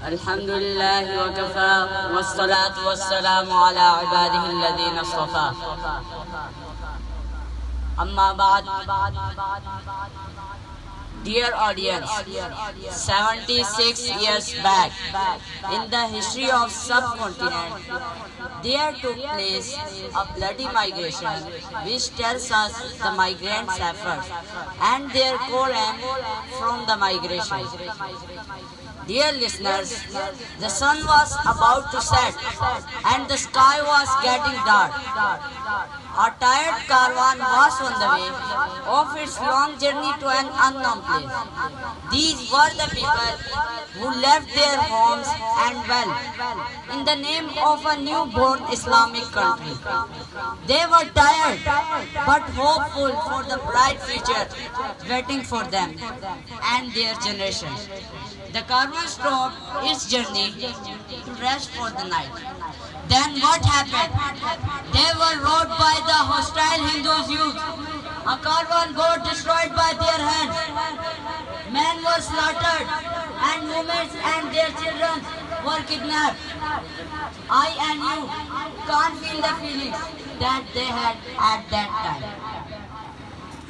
الحمد لله وكفى والصلاة والسلام على عباده الذين اصطفى أما بعد. Dear audience, 76 years back, in the history of subcontinent, there took place a bloody migration which tells us the migrants' efforts and their core aim from the migration. Dear listeners, the sun was about to set and the sky was getting dark. A tired caravan was on the way of its long journey to an unknown place. These were the people who left their homes and wealth in the name of a newborn Islamic country. They were tired but hopeful for the bright future waiting for them and their generation. The caravan stopped its journey to rest for the night. Then what happened? They were robbed by the hostile Hindus youth. A caravan got destroyed by their hands. Men were slaughtered and women and their children were kidnapped. I and you can't feel the feelings that they had at that time.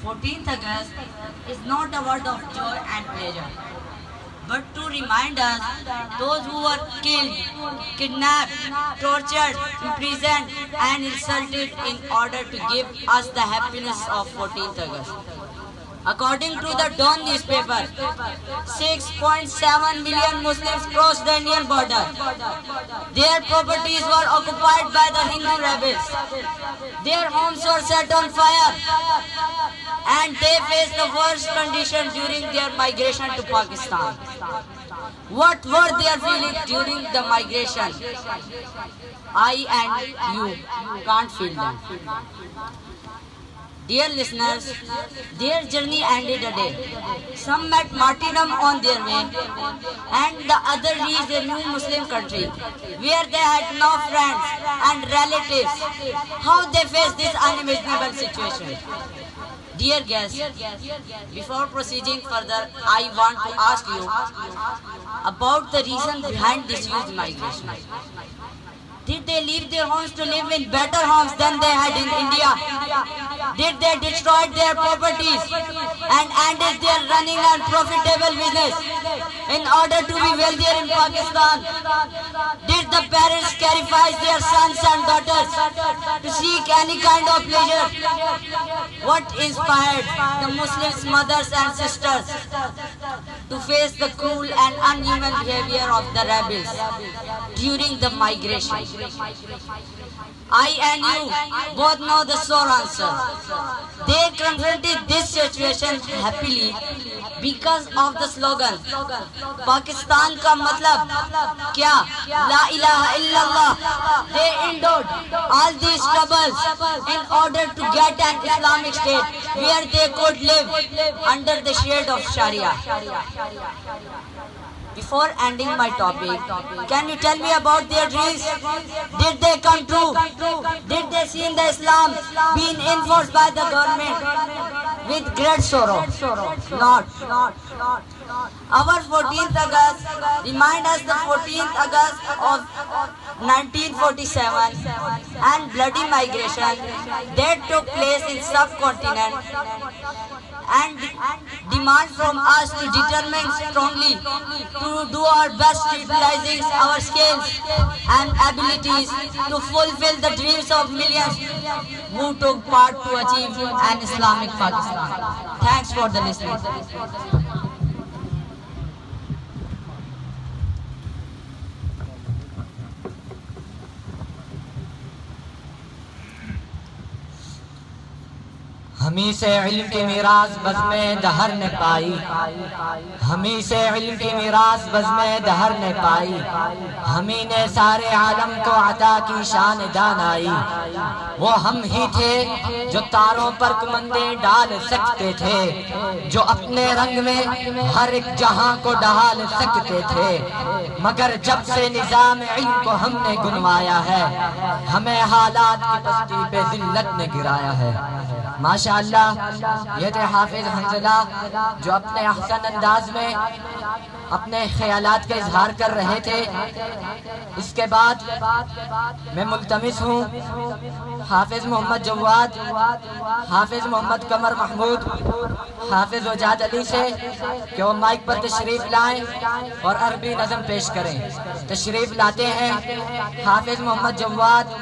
14th August is not a word of joy and pleasure, but to remind us those who were killed, kidnapped, tortured, imprisoned and insulted in order to give us the happiness of 14th August. According to the Dawn newspaper, 6.7 million Muslims crossed the Indian border. Their properties were occupied by the Hindu rebels. Their homes were set on fire and they faced the worst conditions during their migration to Pakistan. What were their feelings during the migration? I and you can't feel them. Dear listeners, their journey ended a day. Some met martyrdom on their way and the other reached a new Muslim country where they had no friends and relatives. How they faced this unimaginable situation? Dear guests, before proceeding further, I want to ask you about the reason behind this huge migration. Did they leave their homes to live in better homes than they had in India? Did they destroy their properties and ended their running and profitable business in order to be wealthier in Pakistan? Did the parents sacrifice their sons and daughters to seek any kind of pleasure? What inspired the Muslims' mothers and sisters to face the cruel and inhuman behavior of the rebels during the migration? I and you both know the sore answer. They confronted this situation happily because of the slogan, Pakistan ka matlab kya? La ilaha illallah. They endured all these troubles in order to get an Islamic state where they could live under the shade of Sharia. Before ending my topic, can you tell me about their dreams? Did they come true? Did they see the Islam being enforced by the government with great sorrow? Not. Our 14th August reminds us the 14th August of 1947 and bloody migration that took place in subcontinent and demand from us to determine strongly to do our best utilizing our skills and abilities to fulfill the dreams of millions who took part to achieve an Islamic Pakistan. Thanks for the listening. ہمیں سے علم کی میراث بزم دہر نے پائی، ہمیں سے علم کی میراث بزم دہر نے پائی، ہمیں نے سارے عالم کو عطا کی شان دانائی۔ وہ ہم ہی تھے جو تاروں پر کمندے ڈال سکتے تھے، جو اپنے رنگ میں ہر ایک جہاں کو ڈھال سکتے تھے، مگر جب سے نظام علم کو ہم نے گنوایا ہے، ہمیں حالات کی پستی پہ ذلت نے گرایا ہے۔ ماشاءاللہ انشاءاللہ یہ تھے حافظ حنظلہ جو اپنے احسن انداز میں اپنے خیالات کا اظہار کر رہے تھے۔ اس کے بعد میں ملتمس ہوں حافظ محمد جواد، حافظ محمد قمر محمود، حافظ وجاد علی سے کہ وہ مائک پر تشریف لائیں اور عربی نظم پیش کریں۔ تشریف لاتے ہیں حافظ محمد جواد،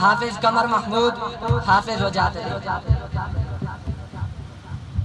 حافظ قمر محمود، حافظ وجاد علی۔